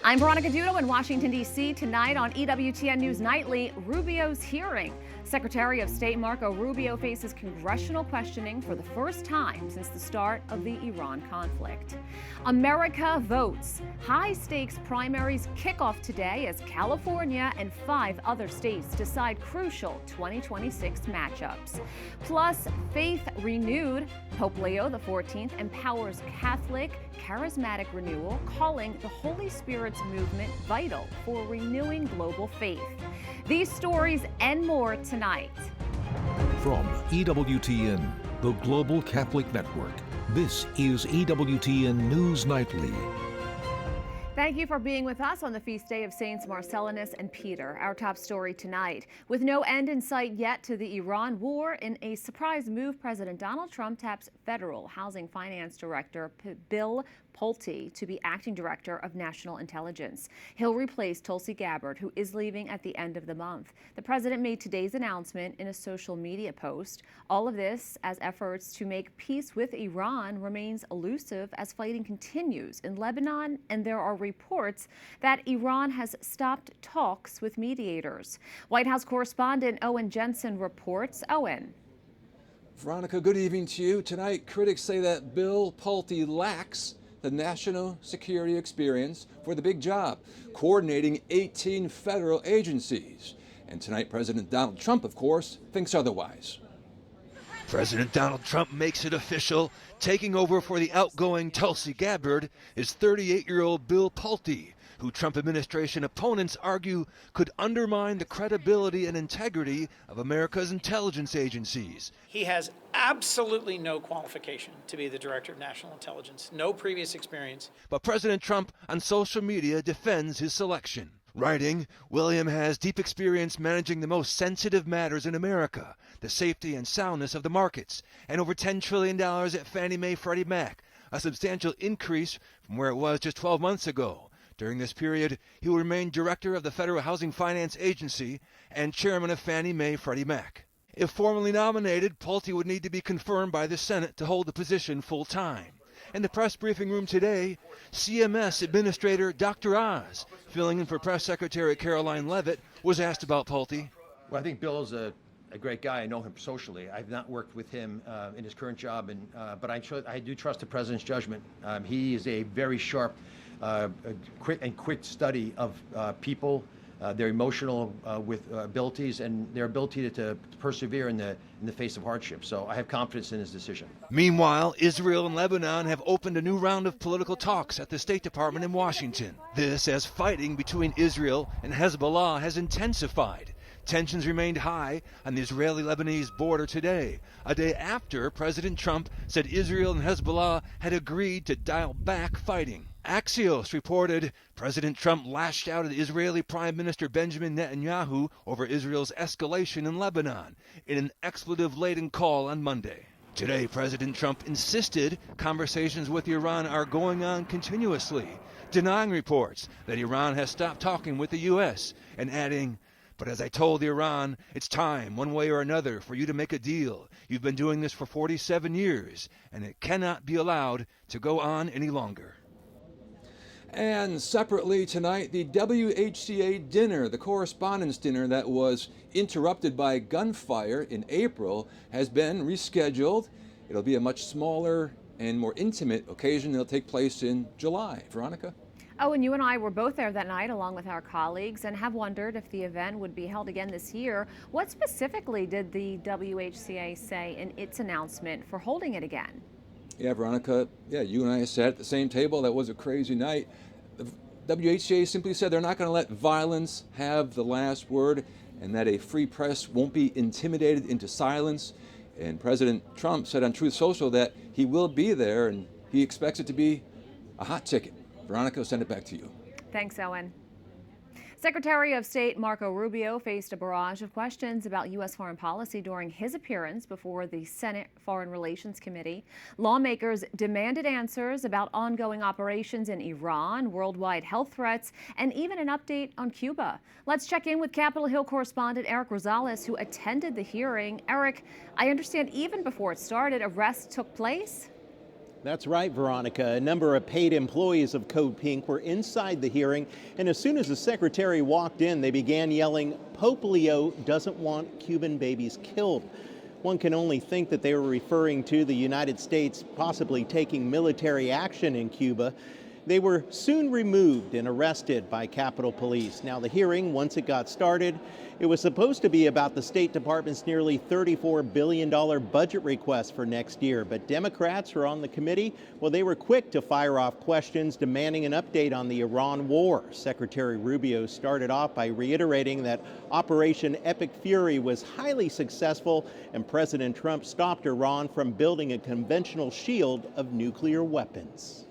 I'm Veronica Dudo in Washington, D.C. Tonight on EWTN News Nightly, Rubio's hearing. Secretary of State Marco Rubio faces congressional questioning for the first time since the start of the Iran conflict. America votes. High-stakes primaries kick off today as California and 5 other states decide crucial 2026 matchups. Plus, faith renewed. Pope Leo XIV empowers Catholic charismatic renewal, calling the Holy Spirit's movement vital for renewing global faith. These stories and more tonight. From EWTN, the Global Catholic Network, this is EWTN News Nightly. Thank you for being with us on the feast day of Saints Marcellinus and Peter. Our top story tonight. With no end in sight yet to the Iran war, in a surprise move, President Donald Trump taps Federal Housing Finance Director Bill Pulte to be acting director of national intelligence. He'll replace Tulsi Gabbard, who is leaving at the end of the month. The president made today's announcement in a social media post. All of this as efforts to make peace with Iran remains elusive as fighting continues in Lebanon, and there are reports that Iran has stopped talks with mediators. White House correspondent Owen Jensen reports. Owen. Veronica, good evening to you. Tonight, critics say that Bill Pulte lacks the national security experience for the big job, coordinating 18 federal agencies. And tonight, President Donald Trump, of course, thinks otherwise. President Donald Trump makes it official. Taking over for the outgoing Tulsi Gabbard is 38-year-old Bill Pulte, who Trump administration opponents argue could undermine the credibility and integrity of America's intelligence agencies. He has absolutely no qualification to be the director of national intelligence, no previous experience. But President Trump on social media defends his selection. Writing, William has deep experience managing the most sensitive matters in America, the safety and soundness of the markets, and over $10 trillion at Fannie Mae Freddie Mac, a substantial increase from where it was just 12 months ago. During this period, he will remain director of the Federal Housing Finance Agency and chairman of Fannie Mae Freddie Mac. If formally nominated, Pulte would need to be confirmed by the Senate to hold the position full-time. In the press briefing room today, CMS Administrator Dr. Oz, filling in for Press Secretary Caroline Leavitt, was asked about Pulte. Well, I think Bill is a great guy. I know him socially. I've not worked with him in his current job, but I do trust the president's judgment. He is a very sharp, quick study of people, their emotional abilities, and their ability to persevere in the face of hardship. So I have confidence in his decision. Meanwhile, Israel and Lebanon have opened a new round of political talks at the State Department in Washington. This as fighting between Israel and Hezbollah has intensified. Tensions remained high on the Israeli-Lebanese border today, a day after President Trump said Israel and Hezbollah had agreed to dial back fighting. Axios reported President Trump lashed out at Israeli Prime Minister Benjamin Netanyahu over Israel's escalation in Lebanon in an expletive-laden call on Monday. Today, President Trump insisted conversations with Iran are going on continuously, denying reports that Iran has stopped talking with the U.S. and adding, "But as I told Iran, it's time, one way or another, for you to make a deal. You've been doing this for 47 years, and it cannot be allowed to go on any longer." And separately tonight, the WHCA dinner, the Correspondents' dinner that was interrupted by gunfire in April, has been rescheduled. It'll be a much smaller and more intimate occasion. It'll take place in July. Veronica? Oh, and you and I were both there that night along with our colleagues and have wondered if the event would be held again this year. What specifically did the WHCA say in its announcement for holding it again? Yeah, Veronica, you and I sat at the same table. That was a crazy night. The WHCA simply said they're not going to let violence have the last word and that a free press won't be intimidated into silence. And President Trump said on Truth Social that he will be there and he expects it to be a hot ticket. Veronica, I'll send it back to you. Thanks, Owen. Secretary of State Marco Rubio faced a barrage of questions about U.S. foreign policy during his appearance before the Senate Foreign Relations Committee. Lawmakers demanded answers about ongoing operations in Iran, worldwide health threats, and even an update on Cuba. Let's check in with Capitol Hill correspondent Eric Rosales, who attended the hearing. Eric, I understand even before it started, arrests took place? That's right, Veronica. A number of paid employees of Code Pink were inside the hearing, and as soon as the secretary walked in, they began yelling, "Pope Leo doesn't want Cuban babies killed." One can only think that they were referring to the United States possibly taking military action in Cuba. They were soon removed and arrested by Capitol Police. Now, the hearing, once it got started, it was supposed to be about the State Department's nearly $34 billion budget request for next year. But Democrats who are on the committee, well, they were quick to fire off questions demanding an update on the Iran war. Secretary Rubio started off by reiterating that Operation Epic Fury was highly successful and President Trump stopped Iran from building a conventional shield of nuclear weapons.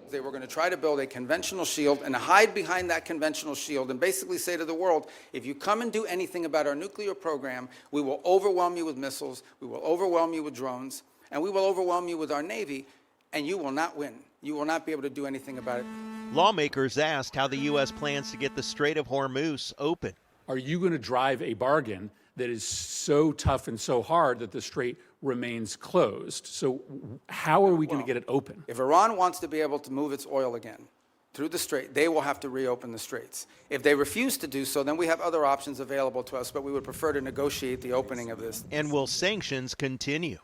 They were going to try to build a conventional shield and hide behind that conventional shield and basically say to the world, if you come and do anything about our nuclear program, we will overwhelm you with missiles, we will overwhelm you with drones, and we will overwhelm you with our Navy, and you will not win. You will not be able to do anything about it. Lawmakers asked how the U.S. plans to get the Strait of Hormuz open. Are you going to drive a bargain that is so tough and so hard that the strait remains closed? So how are we going to get it open? If Iran wants to be able to move its oil again through the strait, they will have to reopen the straits. If they refuse to do so, then we have other options available to us, but we would prefer to negotiate the opening of this. And will sanctions continue?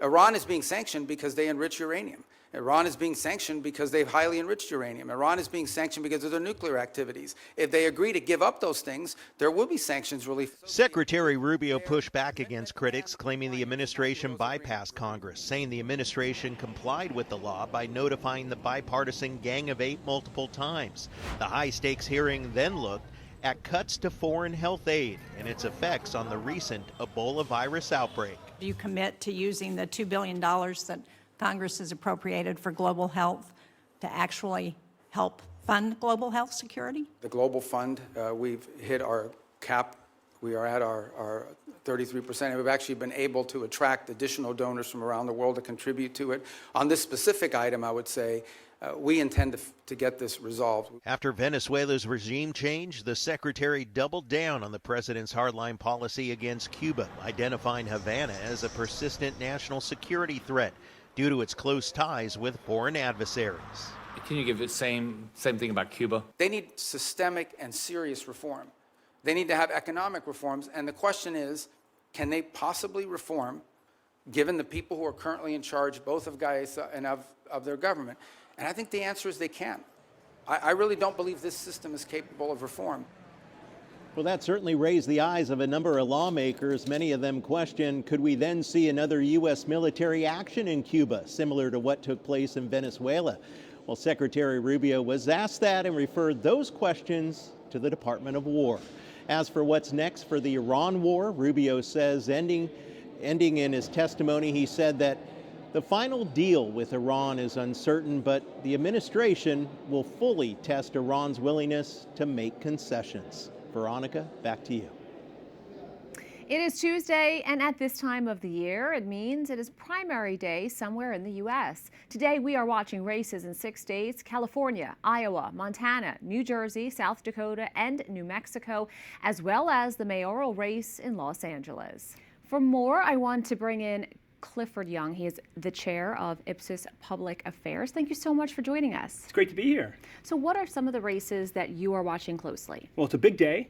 Iran is being sanctioned because they enrich uranium. Iran is being sanctioned because they've highly enriched uranium. Iran is being sanctioned because of their nuclear activities. If they agree to give up those things, there will be sanctions relief. Secretary Rubio pushed back against critics, claiming the administration bypassed Congress, saying the administration complied with the law by notifying the bipartisan Gang of Eight multiple times. The high-stakes hearing then looked at cuts to foreign health aid and its effects on the recent Ebola virus outbreak. Do you commit to using the $2 billion that Congress has appropriated for global health to actually help fund global health security? The global fund, we've hit our cap. We are at our 33%, and we've actually been able to attract additional donors from around the world to contribute to it. On this specific item, I would say, we intend to get this resolved. After Venezuela's regime change, the secretary doubled down on the president's hardline policy against Cuba, identifying Havana as a persistent national security threat due to its close ties with foreign adversaries. Can you give the same thing about Cuba? They need systemic and serious reform. They need to have economic reforms, and the question is, can they possibly reform, given the people who are currently in charge, both of Gaza and of their government? And I think the answer is they can. I really don't believe this system is capable of reform. Well, that certainly raised the eyes of a number of lawmakers. Many of them question, could we then see another U.S. military action in Cuba, similar to what took place in Venezuela? Well, Secretary Rubio was asked that and referred those questions to the Department of War. As for what's next for the Iran war, Rubio says, ending in his testimony, he said that the final deal with Iran is uncertain, but the administration will fully test Iran's willingness to make concessions. Veronica, back to you. It is Tuesday, and at this time of the year, it means it is primary day somewhere in the U.S. Today, we are watching races in 6 states: California, Iowa, Montana, New Jersey, South Dakota, and New Mexico, as well as the mayoral race in Los Angeles. For more, I want to bring in Clifford Young. He is the chair of Ipsos Public Affairs. Thank you so much for joining us. It's great to be here. So what are some of the races that you are watching closely? Well, it's a big day.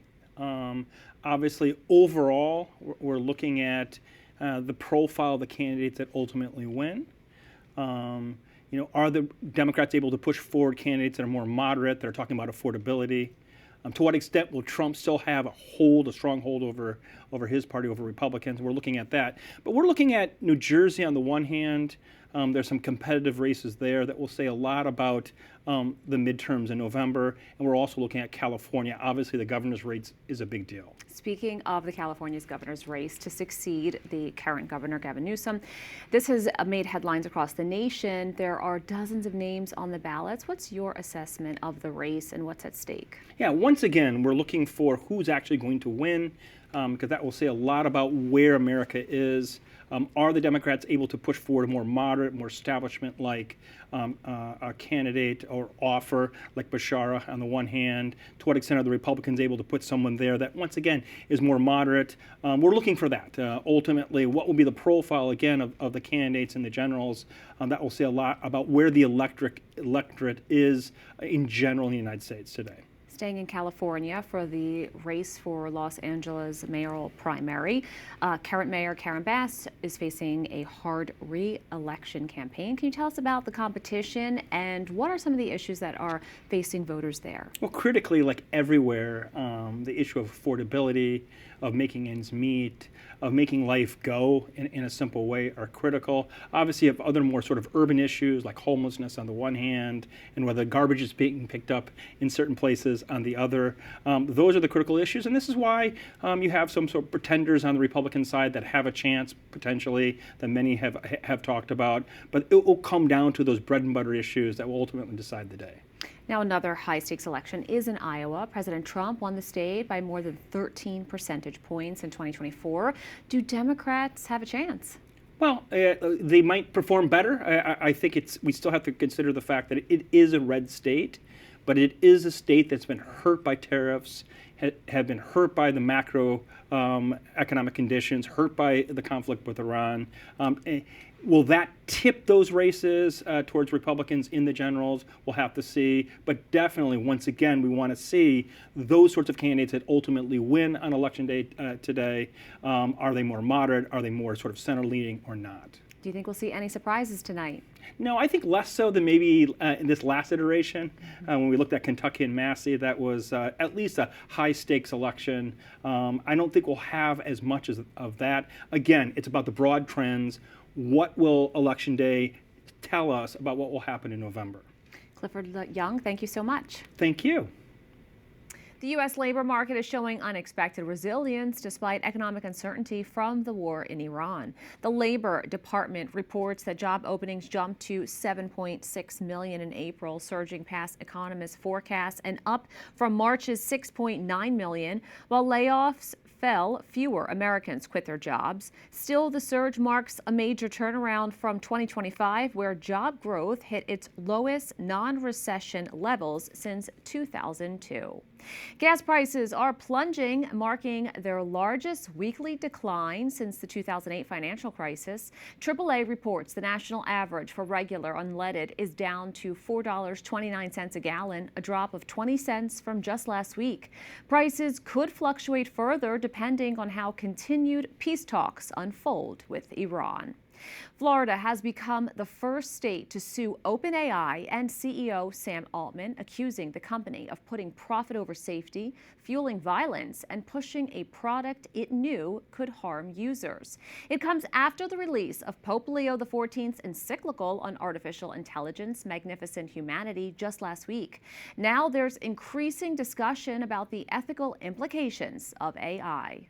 Obviously, overall, we're looking at the profile of the candidates that ultimately win. Are the Democrats able to push forward candidates that are more moderate, that are talking about affordability? To what extent will Trump still have a strong hold over his party, over Republicans? We're looking at that. But we're looking at New Jersey on the one hand. There's some competitive races there that will say a lot about the midterms in November. And we're also looking at California. Obviously, the governor's race is a big deal. Speaking of the California's governor's race to succeed the current governor, Gavin Newsom, this has made headlines across the nation. There are dozens of names on the ballots. What's your assessment of the race and what's at stake? Yeah, once again, we're looking for who's actually going to win, because that will say a lot about where America is Are the Democrats able to push forward a more moderate, more establishment-like a candidate or offer like Bashara on the one hand? To what extent are the Republicans able to put someone there that, once again, is more moderate? We're looking for that. Ultimately, what will be the profile, again, of the candidates and the generals? That will say a lot about where the electorate is in general in the United States today. Staying in California for the race for Los Angeles mayoral primary, current mayor Karen Bass is facing a hard re-election campaign. Can you tell us about the competition and what are some of the issues that are facing voters there? Well, critically, like everywhere, the issue of affordability, of making ends meet, of making life go in a simple way are critical. Obviously, you have other more sort of urban issues like homelessness on the one hand, and whether garbage is being picked up in certain places on the other. Those are the critical issues, and this is why you have some sort of pretenders on the Republican side that have a chance, potentially, that many have talked about. But it will come down to those bread and butter issues that will ultimately decide the day. Now, another high-stakes election is in Iowa. President Trump won the state by more than 13 percentage points in 2024. Do Democrats have a chance? Well, they might perform better. I think we still have to consider the fact that it is a red state, but it is a state that's been hurt by tariffs, have been hurt by the macro economic conditions, hurt by the conflict with Iran. Will that tip those races towards Republicans in the generals? We'll have to see. But definitely, once again, we want to see those sorts of candidates that ultimately win on Election Day today. Are they more moderate? Are they more sort of center-leaning or not? Do you think we'll see any surprises tonight? No, I think less so than maybe in this last iteration. When we looked at Kentucky and Massey, that was at least a high-stakes election. I don't think we'll have as much of that. Again, it's about the broad trends. What will Election Day tell us about what will happen in November? Clifford Young, thank you so much. Thank you. The U.S. labor market is showing unexpected resilience despite economic uncertainty from the war in Iran. The Labor Department reports that job openings jumped to 7.6 million in April, surging past economists' forecasts and up from March's 6.9 million, while layoffs fell, fewer Americans quit their jobs. Still, the surge marks a major turnaround from 2025, where job growth hit its lowest non-recession levels since 2002. Gas prices are plunging, marking their largest weekly decline since the 2008 financial crisis. AAA reports the national average for regular unleaded is down to $4.29 a gallon, a drop of 20 cents from just last week. Prices could fluctuate further depending on how continued peace talks unfold with Iran. Florida has become the first state to sue OpenAI and CEO Sam Altman, accusing the company of putting profit over safety, fueling violence, and pushing a product it knew could harm users. It comes after the release of Pope Leo XIV's encyclical on artificial intelligence, Magnificent Humanity, just last week. Now there's increasing discussion about the ethical implications of AI.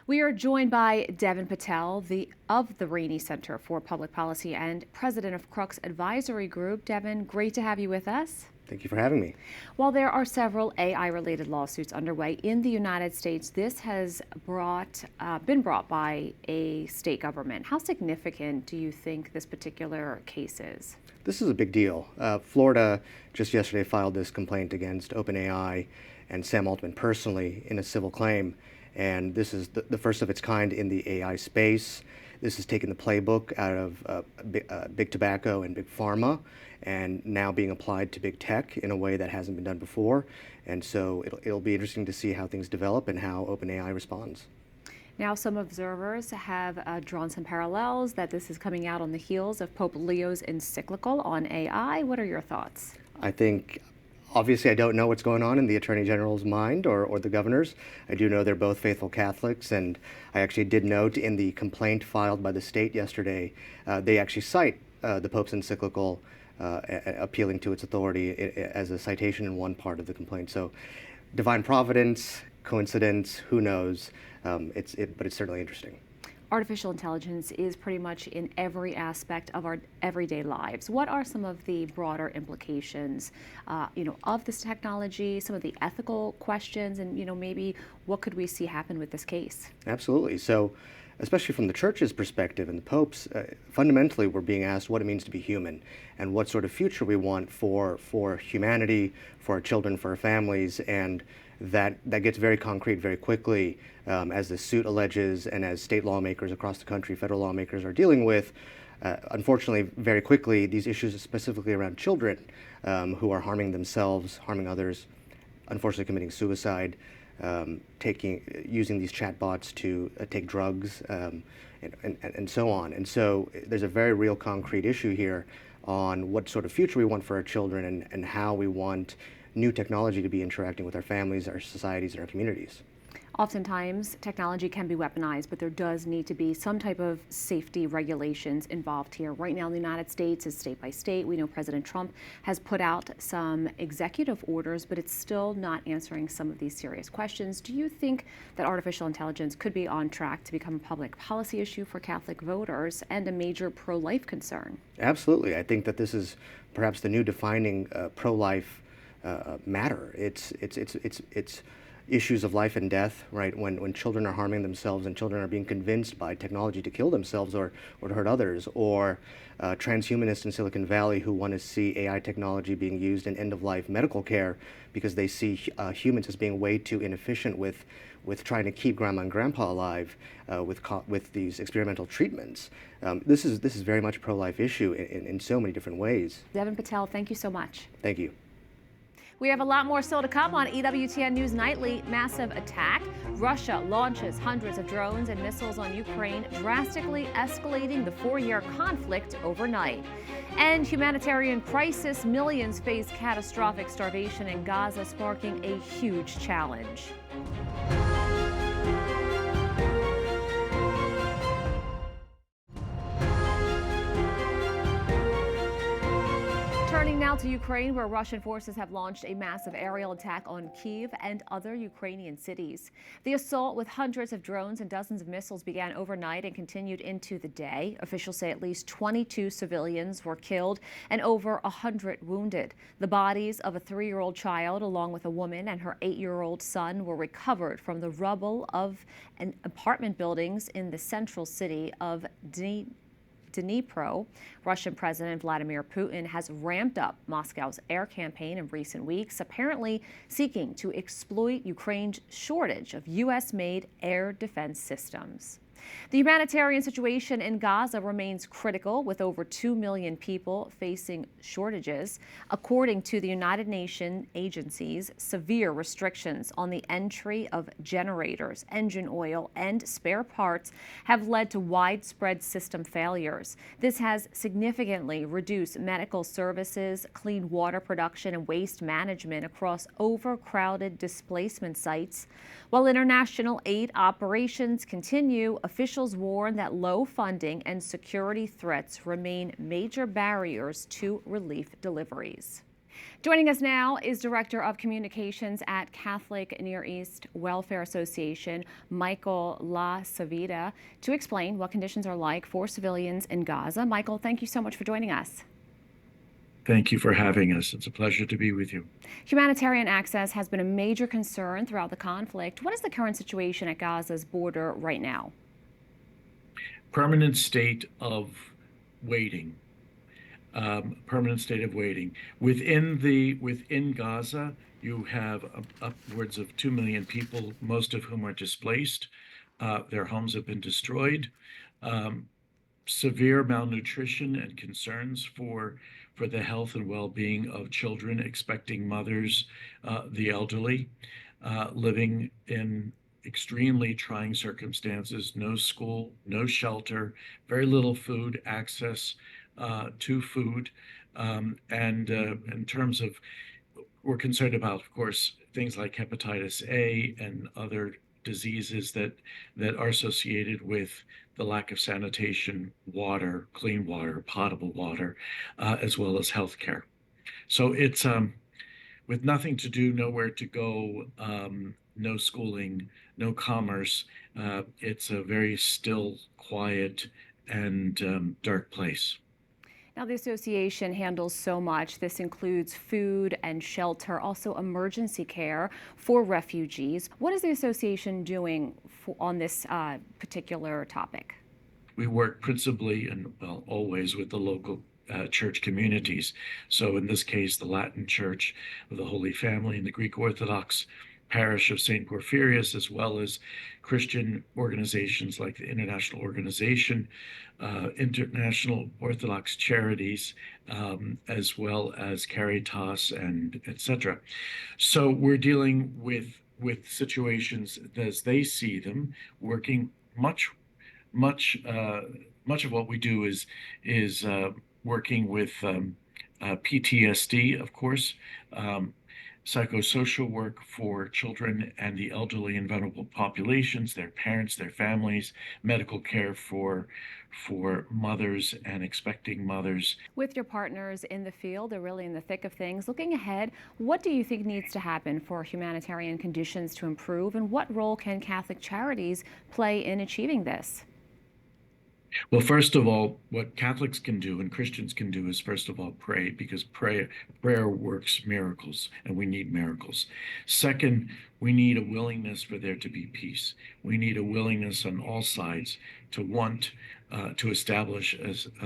We are joined by Devin Patel of the Rainey Center for Public Policy and president of Crux Advisory Group. Devin, great to have you with us. Thank you for having me. While there are several AI-related lawsuits underway in the United States, this has been brought by a state government. How significant do you think this particular case is? This is a big deal. Florida just yesterday filed this complaint against OpenAI and Sam Altman personally in a civil claim. And this is the first of its kind in the AI space. This has taken the playbook out of big tobacco and big pharma, and now being applied to big tech in a way that hasn't been done before. And so it'll be interesting to see how things develop and how OpenAI responds. Now, some observers have drawn some parallels that this is coming out on the heels of Pope Leo's encyclical on AI. What are your thoughts? I think, obviously, I don't know what's going on in the Attorney General's mind or the governor's. I do know they're both faithful Catholics, and I actually did note in the complaint filed by the state yesterday, they actually cite the Pope's encyclical appealing to its authority as a citation in one part of the complaint. So divine providence, coincidence, who knows, but it's certainly interesting. Artificial intelligence is pretty much in every aspect of our everyday lives. What are some of the broader implications, of this technology, some of the ethical questions, and, maybe what could we see happen with this case? Absolutely. So especially from the church's perspective and the popes, fundamentally we're being asked what it means to be human and what sort of future we want for humanity, for our children, for our families, and that gets very concrete very quickly as the suit alleges and as state lawmakers across the country, federal lawmakers are dealing with. Unfortunately, very quickly, these issues specifically around children who are harming themselves, harming others, unfortunately committing suicide, using these chatbots to take drugs, and so on. And so there's a very real concrete issue here on what sort of future we want for our children and how we want new technology to be interacting with our families, our societies, and our communities. Oftentimes, technology can be weaponized, but there does need to be some type of safety regulations involved here. Right now in the United States, it's state by state. We know President Trump has put out some executive orders, but it's still not answering some of these serious questions. Do you think that artificial intelligence could be on track to become a public policy issue for Catholic voters and a major pro-life concern? Absolutely. I think that this is perhaps the new defining pro-life matter. It's issues of life and death, right? When children are harming themselves and children are being convinced by technology to kill themselves or to hurt others, or transhumanists in Silicon Valley who want to see AI technology being used in end-of-life medical care because they see humans as being way too inefficient with trying to keep grandma and grandpa alive with these experimental treatments. This is very much a pro-life issue in so many different ways. Devin Patel, thank you so much. Thank you. We have a lot more still to come on EWTN News Nightly. Massive attack. Russia launches hundreds of drones and missiles on Ukraine, drastically escalating the 4-year conflict overnight. And humanitarian crisis. Millions face catastrophic starvation in Gaza, sparking a huge challenge. Turning now to Ukraine, where Russian forces have launched a massive aerial attack on Kyiv and other Ukrainian cities. The assault with hundreds of drones and dozens of missiles began overnight and continued into the day. Officials say at least 22 civilians were killed and over 100 wounded. The bodies of a 3-year-old child, along with a woman and her 8-year-old son, were recovered from the rubble of apartment buildings in the central city of Dnipro. Russian President Vladimir Putin has ramped up Moscow's air campaign in recent weeks, apparently seeking to exploit Ukraine's shortage of U.S.-made air defense systems. The humanitarian situation in Gaza remains critical, with over 2 million people facing shortages. According to the United Nations agencies, severe restrictions on the entry of generators, engine oil, and spare parts have led to widespread system failures. This has significantly reduced medical services, clean water production, and waste management across overcrowded displacement sites. While international aid operations continue, officials warn that low funding and security threats remain major barriers to relief deliveries. Joining us now is Director of Communications at Catholic Near East Welfare Association, Michael La Savita, to explain what conditions are like for civilians in Gaza. Michael, thank you so much for joining us. Thank you for having us. It's a pleasure to be with you. Humanitarian access has been a major concern throughout the conflict. What is the current situation at Gaza's border right now? Permanent state of waiting. Permanent state of waiting. Within Gaza, you have upwards of 2 million people, most of whom are displaced. Their homes have been destroyed. Severe malnutrition and concerns for the health and well-being of children, expecting mothers, the elderly, living in extremely trying circumstances, no school, no shelter, very little food, access to food. And in terms of, we're concerned about, of course, things like hepatitis A and other diseases that are associated with the lack of sanitation, water, clean water, potable water, as well as healthcare. So it's with nothing to do, nowhere to go, no schooling, no commerce. It's a very still, quiet, and dark place. Now, the association handles so much. This includes food and shelter, also emergency care for refugees. What is the association doing on this particular topic? We work principally and well, always with the local church communities. So in this case, the Latin Church of the Holy Family and the Greek Orthodox Parish of St. Porphyrius, as well as Christian organizations like the International Organization, International Orthodox Charities, as well as Caritas, and etc. So we're dealing with situations as they see them, working much of what we do is working with PTSD, of course, psychosocial work for children and the elderly and vulnerable populations, their parents, their families, medical care for mothers and expecting mothers. With your partners in the field, they're really in the thick of things. Looking ahead, what do you think needs to happen for humanitarian conditions to improve, and what role can Catholic Charities play in achieving this? Well, first of all, what Catholics can do and Christians can do is, first of all, pray, because prayer works miracles, and we need miracles. Second, we need a willingness for there to be peace. We need a willingness on all sides to want to establish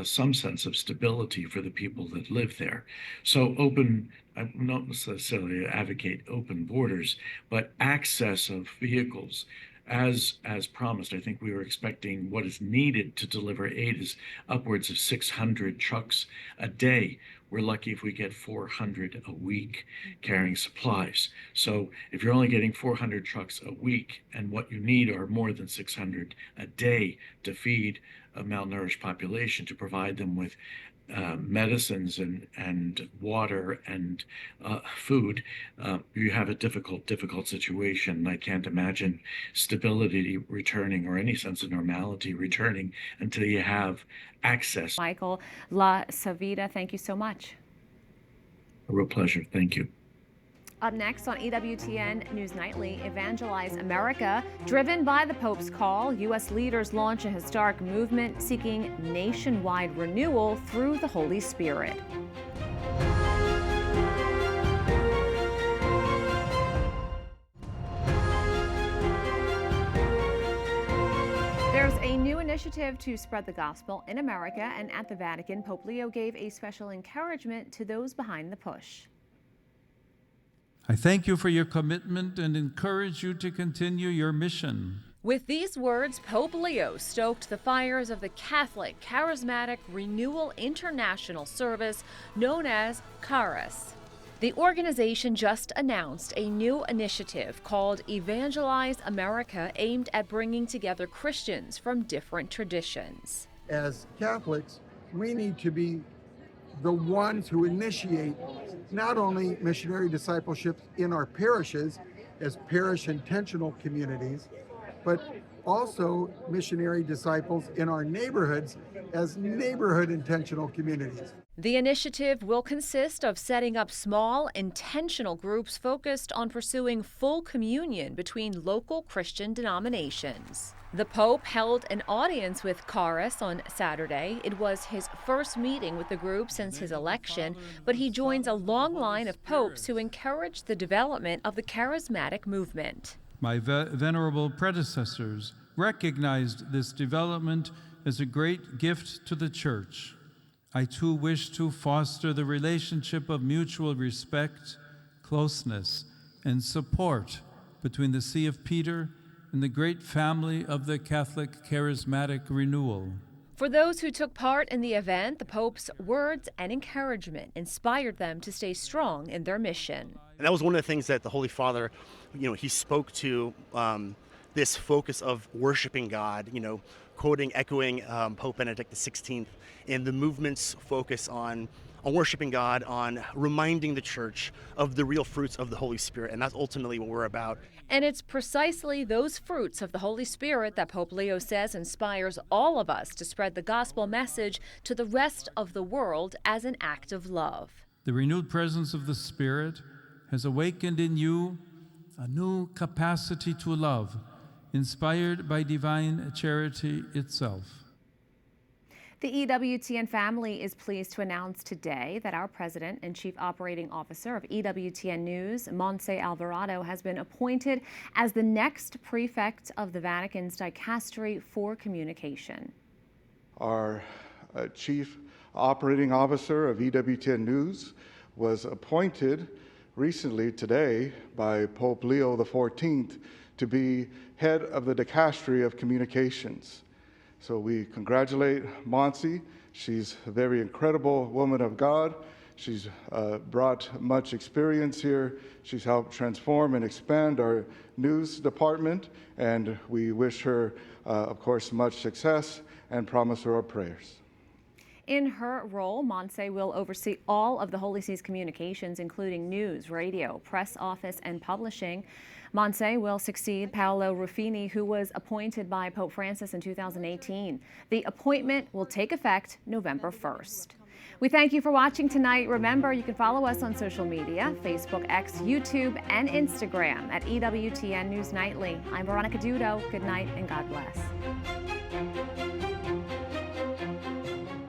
some sense of stability for the people that live there. So I don't necessarily advocate open borders, but access of vehicles. As promised, I think we were expecting what is needed to deliver aid is upwards of 600 trucks a day. We're lucky if we get 400 a week carrying supplies. So if you're only getting 400 trucks a week, and what you need are more than 600 a day to feed a malnourished population, to provide them with medicines and water and food, you have a difficult situation. I can't imagine stability returning or any sense of normality returning until you have access. Michael La Savita, thank you so much. A real pleasure. Thank you. Up next on EWTN News Nightly, Evangelize America. Driven by the Pope's call, U.S. leaders launch a historic movement seeking nationwide renewal through the Holy Spirit. There's a new initiative to spread the gospel in America, and at the Vatican, Pope Leo gave a special encouragement to those behind the push. I thank you for your commitment and encourage you to continue your mission. With these words, Pope Leo stoked the fires of the Catholic Charismatic Renewal International Service, known as CHARIS. The organization just announced a new initiative called Evangelize America, aimed at bringing together Christians from different traditions. As Catholics, we need to be the ones who initiate not only missionary discipleship in our parishes as parish intentional communities, but also missionary disciples in our neighborhoods as neighborhood intentional communities. The initiative will consist of setting up small, intentional groups focused on pursuing full communion between local Christian denominations. The Pope held an audience with CHARIS on Saturday. It was his first meeting with the group since his election, but he joins a long line of popes who encouraged the development of the charismatic movement. My venerable predecessors recognized this development as a great gift to the Church. I too wish to foster the relationship of mutual respect, closeness, and support between the See of Peter and the great family of the Catholic Charismatic Renewal. For those who took part in the event, the Pope's words and encouragement inspired them to stay strong in their mission. And that was one of the things that the Holy Father, he spoke to, this focus of worshiping God, echoing Pope Benedict XVI, and the movement's focus on worshiping God, on reminding the Church of the real fruits of the Holy Spirit, and that's ultimately what we're about. And it's precisely those fruits of the Holy Spirit that Pope Leo says inspires all of us to spread the gospel message to the rest of the world as an act of love. The renewed presence of the Spirit has awakened in you a new capacity to love, inspired by divine charity itself. The EWTN family is pleased to announce today that our president and chief operating officer of EWTN News, Montse Alvarado, has been appointed as the next prefect of the Vatican's Dicastery for Communication. Our chief operating officer of EWTN News was appointed recently today by Pope Leo XIV to be head of the Dicastery of Communications. So we congratulate Montse. She's a very incredible woman of God. She's brought much experience here. She's helped transform and expand our news department, and we wish her, of course, much success and promise her our prayers. In her role, Montse will oversee all of the Holy See's communications, including news, radio, press office, and publishing. Montse will succeed Paolo Ruffini, who was appointed by Pope Francis in 2018. The appointment will take effect November 1st. We thank you for watching tonight. Remember, you can follow us on social media, Facebook, X, YouTube, and Instagram at EWTN News Nightly. I'm Veronica Dudo. Good night and God bless.